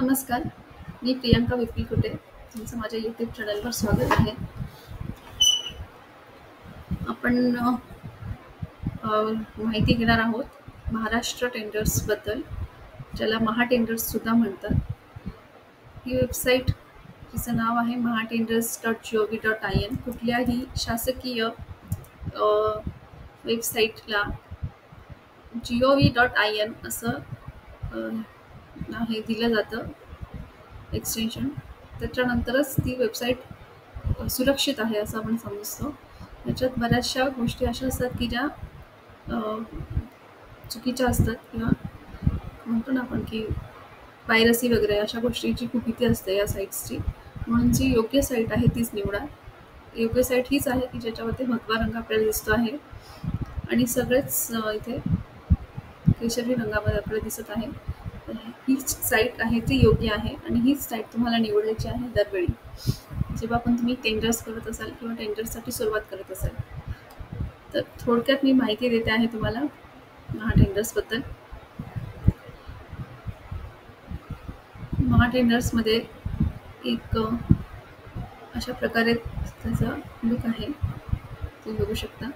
नमस्कार, मी प्रियांका विपुल कुटे. तुमचं माझ्या यूट्यूब चॅनलवर स्वागत आहे. आपण अ, माहिती घेणार आहोत महाराष्ट्र टेंडर्सबद्दल, ज्याला महाटेंडर्ससुद्धा म्हणतात. ही वेबसाईट जिचं नाव आहे mahaTenders.gov.in. कुठल्याही शासकीय वेबसाईटला gov.in असं हे दिलं जातं एक्सटेन्शन. त्याच्यानंतरच ती वेबसाईट सुरक्षित आहे असं आपण समजतो. त्याच्यात बऱ्याचशा गोष्टी अशा असतात की ज्या चुकीच्या असतात किंवा म्हणतो ना आपण की पायरसी वगैरे अशा गोष्टींची खूप भीती असते या साईट्सची. म्हणून जी योग्य साईट आहे तीच निवडा. योग्य साईट हीच आहे की ज्याच्यावरती भगवा रंग आपल्याला दिसतो आहे आणि सगळेच इथे केशरी रंगामध्ये आपल्याला दिसत आहे. तर हीच साईट आहे ती योग्य आहे आणि हीच साईट तुम्हाला निवडायची आहे दरवेळी, जेव्हा पण तुम्ही टेंडर्स करत असाल किंवा टेंडर्ससाठी सुरुवात करत असाल. तर थोडक्यात मी माहिती देते आहे तुम्हाला महाटेंडर्सबद्दल. महाटेंडर्समध्ये एक अशा प्रकारे त्याचा लुक आहे, तुम्ही बघू शकता.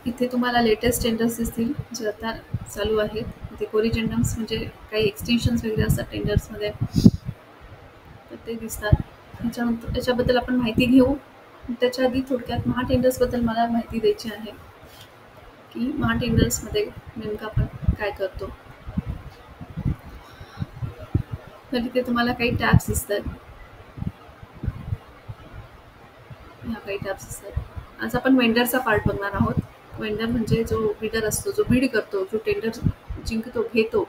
इथे तुम्हाला लेटेस्ट टेंडर्स दिसतील जे आता चालू आहेत. इथे कोरिजेंडम्स म्हणजे काही एक्सटेन्शन्स वगैरे असतात टेंडर्समध्ये, तर ते दिसतात. याच्याबद्दल आपण माहिती घेऊ. त्याच्या आधी थोडक्यात महाटेंडर्सबद्दल मला माहिती द्यायची आहे की महाटेंडर्समध्ये नेमकं आपण काय करतो. तर इथे तुम्हाला काही टॅब्स दिसतात. ह्या काही टॅब्स दिसतात. आज आपण वेंडरचा पार्ट बघणार आहोत. वेंडर म्हणजे जो बिडर असतो, जो बीड करतो, जो टेंडर जिंकतो, घेतो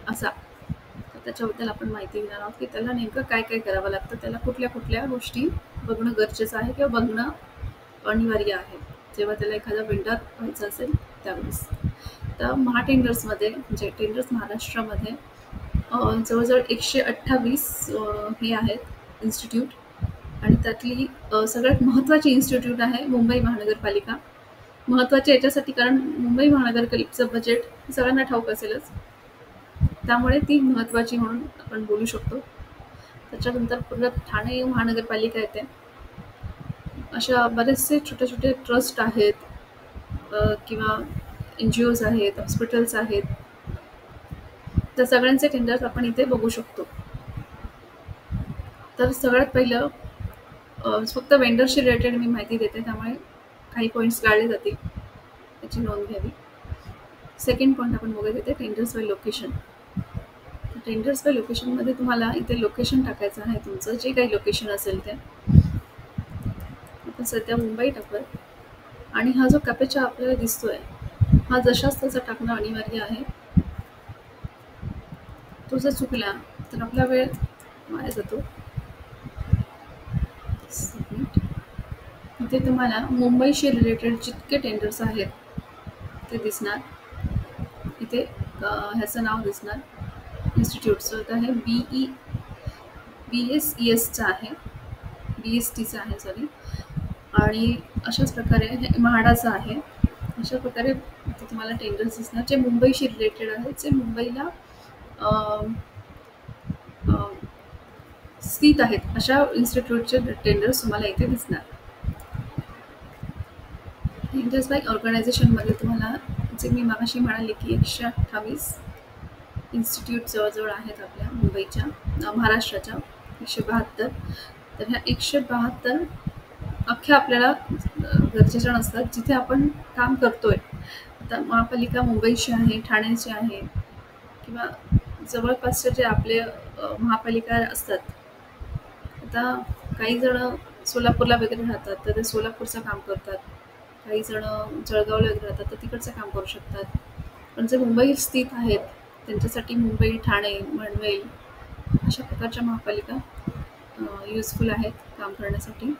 असा. तर त्याच्याबद्दल आपण माहिती घेणार आहोत की त्याला नेमकं काय काय करावं लागतं, त्याला कुठल्या कुठल्या गोष्टी बघणं गरजेचं आहे किंवा बघणं अनिवार्य आहे जेव्हा त्याला एखादा वेंडर व्हायचं असेल त्यावेळेस. तर महाटेंडर्समध्ये म्हणजे टेंडर्स महाराष्ट्रामध्ये जवळजवळ 128 हे आहेत इन्स्टिट्यूट, आणि त्यातली सगळ्यात महत्त्वाची इन्स्टिट्यूट आहे मुंबई महानगरपालिका. महत्त्वाची याच्यासाठी कारण मुंबई महानगरपालिकेचं बजेट सगळ्यांना ठाऊक असेलच, त्यामुळे ती महत्त्वाची म्हणून आपण बोलू शकतो. त्याच्यानंतर परत ठाणे महानगरपालिका येते. अशा बरेचसे छोटे छोटे ट्रस्ट आहेत किंवा NGOज आहेत, हॉस्पिटल्स आहेत. तर सगळ्यांचे टेंडर्स आपण इथे बघू शकतो. तर सगळ्यात पहिलं फक्त वेंडरशी रिलेटेड मी माहिती देते, त्यामुळे काही पॉईंट्स गाळले जातील, त्याची नोंद घ्यावी. सेकंड पॉईंट आपण बघत येते tenders by location. Tenders by लोकेशनमध्ये तुम्हाला इथे लोकेशन टाकायचं आहे, तुमचं जे काही लोकेशन असेल ते. आपण सध्या मुंबई टाकूया आणि हा जो कॅपेचा आपल्याला दिसतोय हा जशाच त्याचा टाकणं अनिवार्य आहे. तो जर चुकला तर आपला वेळ वाया जातो. इथे तुम्हाला मुंबईशी रिलेटेड जितके टेंडर्स आहेत ते दिसणार. इथे ह्याचं नाव दिसणार इन्स्टिट्यूटचं. तर हे BSESचं आहे, BSTचं आहे सॉरी. आणि अशाच प्रकारे हे म्हाडाचं आहे. अशा प्रकारे इथे तुम्हाला टेंडर्स दिसणार जे मुंबईशी रिलेटेड आहेत, जे मुंबईला स्थित आहेत. अशा इन्स्टिट्यूटचे टेंडर्स तुम्हाला इथे दिसणार. टेंडर्स बाय ऑर्गनायझेशनमध्ये तुम्हाला जे मी मागाशी म्हणाले की 128 इन्स्टिट्यूट जवळजवळ आहेत आपल्या मुंबईच्या, महाराष्ट्राच्या 172. तर ह्या 172 अख्ख्या आपल्याला गरजेच्या नसतात जिथे आपण काम करतोय. आता महापालिका मुंबईची आहे, ठाण्याची आहे किंवा जवळपासचे जे आपले महापालिका असतात. आता काही जण सोलापूरला वगैरे राहतात तर ते सोलापूरचं काम करतात, काही जण जळगावला वगैरे राहतात तर तिकडचं काम करू शकतात. पण जे मुंबई स्थित आहेत त्यांच्यासाठी मुंबई, ठाणे, पनवेल अशा प्रकारच्या महापालिका युजफुल आहेत काम करण्यासाठी.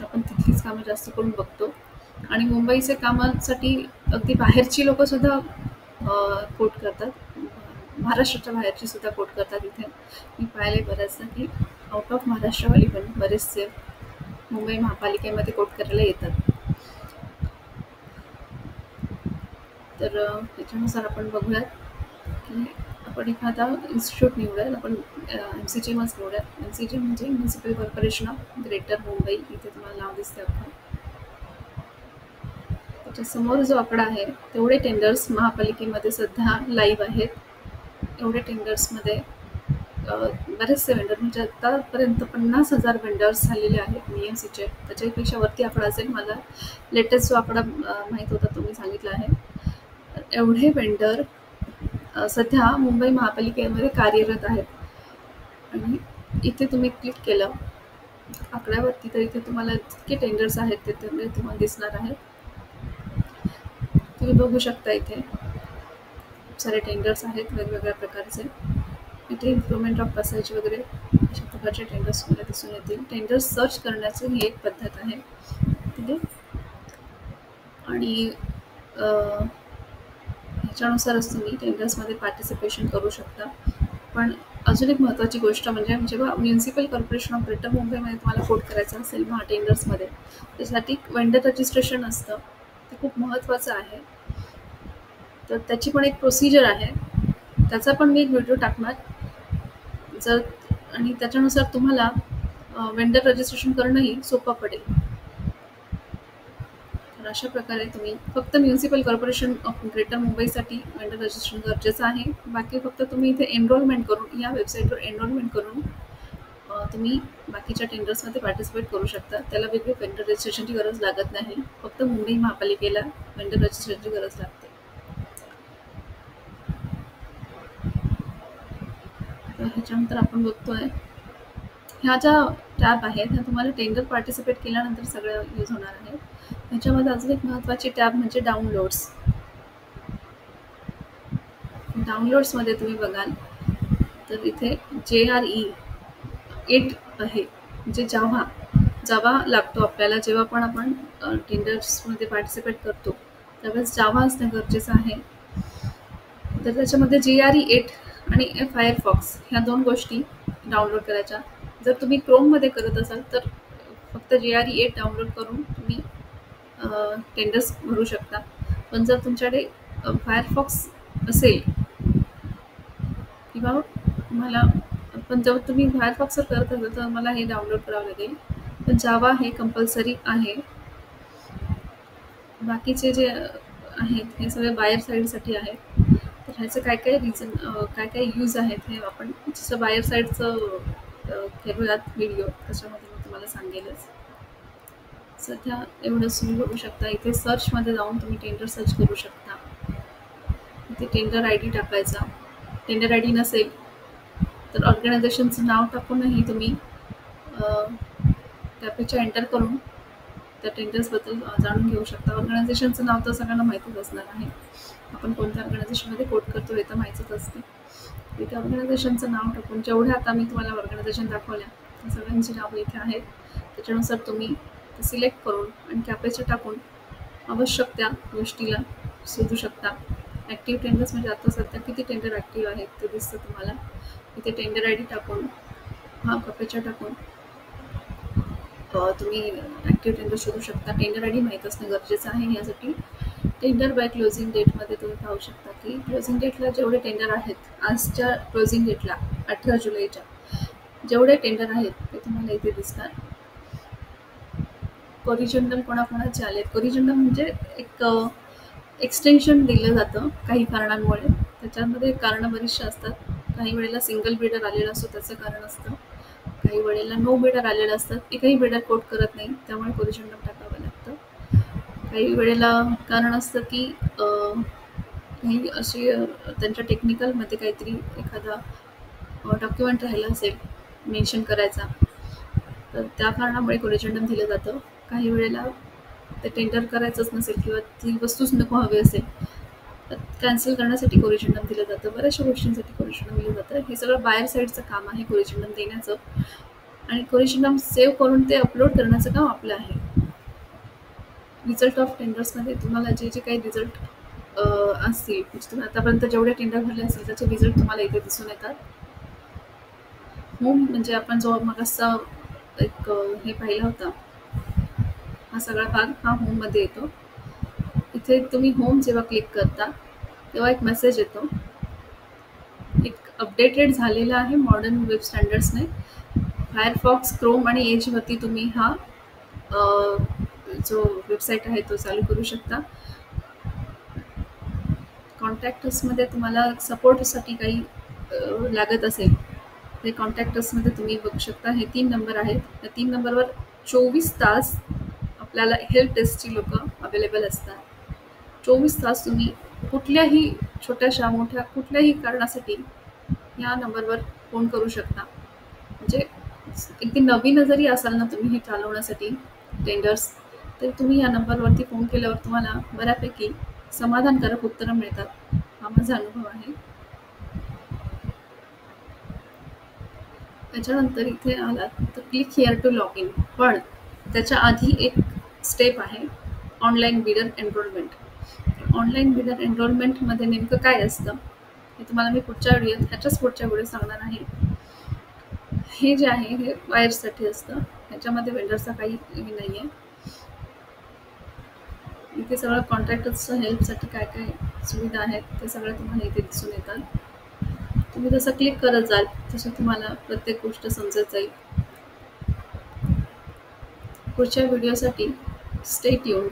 आपण तिथलीच कामं जास्त करून बघतो. आणि मुंबईचे कामासाठी अगदी बाहेरची लोकंसुद्धा कोट करतात, महाराष्ट्राच्या बाहेरची सुद्धा कोट करतात. इथे मी पाहिले बऱ्याचदा की आउट ऑफ महाराष्ट्रवाली पण बरेचसे मुंबई महापालिकेमध्ये कोट करायला येतात. तर त्याच्यानुसार आपण बघूयात की आपण एखादा इन्स्टिट्यूट निवडूयात. आपण MCGMच निवडूयात. MCGM म्हणजे municipal corporation of greater Mumbai. इथे तुम्हाला नाव दिसते अख्खं. त्याच्या समोर जो आकडा आहे तेवढे टेंडर्स महापालिकेमध्ये सध्या लाईव्ह आहेत. एवढे टेंडर्समध्ये बरेचसे वेंडर म्हणजे आतापर्यंत 50,000 वेंडर्स झालेले आहेत BMCचे. त्याच्यापेक्षा वरती आकडा असेल. मला लेटेस्ट जो आकडा माहीत होता तो मी सांगितला आहे. तर एवढे वेंडर सध्या मुंबई महापालिकेमध्ये कार्यरत आहेत. आणि इथे तुम्ही क्लिक केलं आकड्यावरती तर इथे तुम्हाला जितके टेंडर्स आहेत ते तुम्हाला दिसणार आहेत. तुम्ही बघू शकता इथे खूप सारे टेंडर्स आहेत वेगवेगळ्या प्रकारचे. इथे इम्प्रुव्हमेंट ऑफ पॅसेज वगैरे अशा प्रकारचे टेंडर्स तुम्हाला दिसून येतील. टेंडर्स सर्च करण्याची ही एक पद्धत आहे. ठीक आहे. आणि ह्याच्यानुसारच तुम्ही टेंडर्समध्ये पार्टिसिपेशन करू शकता. पण अजून एक महत्त्वाची गोष्ट म्हणजे जेव्हा म्युनिसिपल कॉर्पोरेशन ऑफ ग्रेटर मुंबईमध्ये तुम्हाला कोट करायचं असेल टेंडर्समध्ये त्यासाठी वेंडर रजिस्ट्रेशन असतं. ते खूप महत्त्वाचं आहे. तर त्याची पण एक प्रोसिजर आहे. त्याचा पण मी एक व्हिडिओ टाकणार. जर आणि त्याच्यानुसार तुम्हाला वेंडर रजिस्ट्रेशन करणंही सोपं पडेल. तर अशा प्रकारे तुम्ही फक्त म्युनिसिपल कॉर्पोरेशन ऑफ ग्रेटर मुंबईसाठी वेंडर रजिस्ट्रेशन गरजेचं आहे. बाकी फक्त तुम्ही इथे एनरोलमेंट करून या वेबसाईटवर एनरोलमेंट करून तुम्ही बाकीच्या टेंडर्समध्ये पार्टिसिपेट करू शकता. त्याला वेगळी वेंडर रजिस्ट्रेशनची गरज लागत नाही. फक्त मुंबई महापालिकेला वेंडर रजिस्ट्रेशनची गरज लागते. तर ह्याच्यानंतर आपण बघतोय ह्या ज्या टॅब आहेत ह्या तुम्हाला टेंडर पार्टिसिपेट केल्यानंतर सगळं यूज होणार आहे. ह्याच्यामध्ये अजून एक महत्त्वाची टॅब म्हणजे डाउनलोड्स. डाउनलोड्समध्ये तुम्ही बघाल तर इथे JRE 8 आहे. म्हणजे जावा लागतो आपल्याला जेव्हा पण आपण टेंडर्समध्ये पार्टिसिपेट करतो त्यावेळेस जावा असणं गरजेचं आहे. तर त्याच्यामध्ये JRE 8 आणि फायरफॉक्स ह्या 2 गोष्टी डाउनलोड करायच्या. जर तुम्ही क्रोममध्ये करत असाल तर फक्त JRE 8 डाउनलोड करून तुम्ही टेंडर्स भरू शकता. पण जर तुमच्याकडे फायरफॉक्स असेल किंवा तुम्हाला पण जेव्हा तुम्ही फायरफॉक्सवर करत असाल तर मला हे डाउनलोड करावं लागेल. पण जावा हे कंपल्सरी आहे. बाकीचे जे आहेत हे सगळे बायर साईडसाठी आहेत. तर ह्याचं काय काय रिझन काय काय यूज आहेत हे आपण जसं बायर साईडचं करूयात व्हिडिओ त्याच्यामध्ये मी तुम्हाला सांगेलच. सध्या एवढंच तुम्ही बघू शकता. इथे सर्चमध्ये जाऊन तुम्ही टेंडर सर्च करू शकता. इथे टेंडर ID टाकायचा. टेंडर ID नसेल तर ऑर्गनायझेशनचं नाव टाकूनही तुम्ही त्यापेक्षा एंटर करून त्या टेंडर्सबद्दल जाणून घेऊ शकता. ऑर्गनायझेशनचं नाव तर सगळ्यांना माहितीच असणार आहे. आपण कोणत्या ऑर्गनायझेशनमध्ये कोट करतो हे तर माहितीच असते. तिथे ऑर्गनायझेशनचं नाव टाकून जेवढ्या आता मी तुम्हाला ऑर्गनायझेशन दाखवल्या त्या सगळ्यांची नावं इथे आहेत. त्याच्यानुसार तुम्ही ते सिलेक्ट करून आणि कॅपेचा टाकून आवश्यक त्या गोष्टीला शोधू शकता. ॲक्टिव्ह टेंडर्स म्हणजे आता सध्या किती टेंडर ॲक्टिव्ह आहेत ते दिसतं तुम्हाला. इथे टेंडर ID टाकून कॅपेचा टाकून तुम्ही ॲक्टिव्ह टेंडर शोधू शकता. टेंडर ID माहीत असणं गरजेचं आहे. यासाठी टेंडर बाय क्लोजिंग डेटमध्ये तुम्ही पाहू शकता की क्लोजिंग डेटला जेवढे टेंडर आहेत आजच्या क्लोजिंग डेटला 18 जुलैच्या जेवढे टेंडर आहेत ते तुम्हाला इथे दिसणार. कोरिजंडम कोणाकोणाचे आलेत. कोरिजंडम म्हणजे एक एक्सटेन्शन दिलं जातं काही कारणांमुळे. त्याच्यामध्ये कारणं बरीचशी असतात. काही वेळेला सिंगल बिडर आलेला असतो त्याचं कारण असतं. काही वेळेला नो बिडर आलेलं असतात. एकही बिडर कोट करत नाही त्यामुळे कोरिजंडम टाकावं लागतं. काही वेळेला कारण असतं की काही अशी त्यांच्या टेक्निकलमध्ये काहीतरी एखादा डॉक्युमेंट राहिला असेल मेन्शन करायचा तर त्या कारणामुळे कोरिजंडम दिलं जातं. काही वेळेला ते टेंडर करायचंच नसेल किंवा ती वस्तूच नको हवी असेल तर कॅन्सल करण्यासाठी कोरिजंडम दिलं जातं. बऱ्याचशा गोष्टींसाठी कोरिजंडम दिलं जातं. हे सगळं बायर साईडचं काम आहे कोरिजंडम देण्याचं. आणि कोरिजंडम सेव्ह करून ते अपलोड करण्याचं काम आपलं आहे. रिझल्ट ऑफ टेंडर्समध्ये तुम्हाला जे जे काही रिझल्ट असतील म्हणजे तुम्ही आतापर्यंत जेवढे टेंडर भरले असतील त्याचे रिझल्ट तुम्हाला इथे दिसून येतात. होम म्हणजे आपण जो मग असा हे पाहिला होता हा सगळा भाग हा होममध्ये येतो. इथे तुम्ही होम जेव्हा क्लिक करता तेव्हा एक मेसेज येतो, एक अपडेटेड झालेला आहे मॉडर्न वेब स्टँडर्ड्सने. फायरफॉक्स, क्रोम आणि एजवरती तुम्ही हा जो वेबसाईट आहे तो चालू करू शकता. कॉन्टॅक्ट असमध्ये तुम्हाला सपोर्टसाठी काही लागत असेल ते कॉन्टॅक्ट असमध्ये तुम्ही बघू शकता. हे 3 नंबर आहेत. या 3 नंबरवर 24 तास आपल्याला हेल्प डेस्कची लोकं अवेलेबल असतात. 24 तास तुम्ही कुठल्याही छोट्याशा मोठ्या कुठल्याही कारणासाठी या नंबरवर फोन करू शकता. म्हणजे अगदी नवीन जरी असाल ना तुम्ही हे चालवण्यासाठी टेंडर्स, तर तुम्ही या नंबरवरती फोन केल्यावर तुम्हाला बऱ्यापैकी समाधानकारक उत्तरं मिळतात. हा माझा अनुभव आहे. त्याच्यानंतर इथे आलात तर click here to log in. पण त्याच्या आधी एक स्टेप आहे, online bidder enrolment. Online bidder एनरोलमेंटमध्ये नेमकं काय असतं हे तुम्हाला मी ह्याच्याच पुढच्या व्हिडिओ सांगणार आहे. हे जे आहे हे वायर्ससाठी असतं. ह्याच्यामध्ये वेंडरचा काही हे नाही आहे. इथे सगळं कॉन्ट्रॅक्टर्सच्या हेल्पसाठी काय काय सुविधा आहेत ते सगळं तुम्हाला इथे दिसून येतात. तुम्ही जसं क्लिक करत जाल तसं तुम्हाला प्रत्येक गोष्ट समजत जाईल. पुढच्या व्हिडिओसाठी स्टे ट्यून्ड.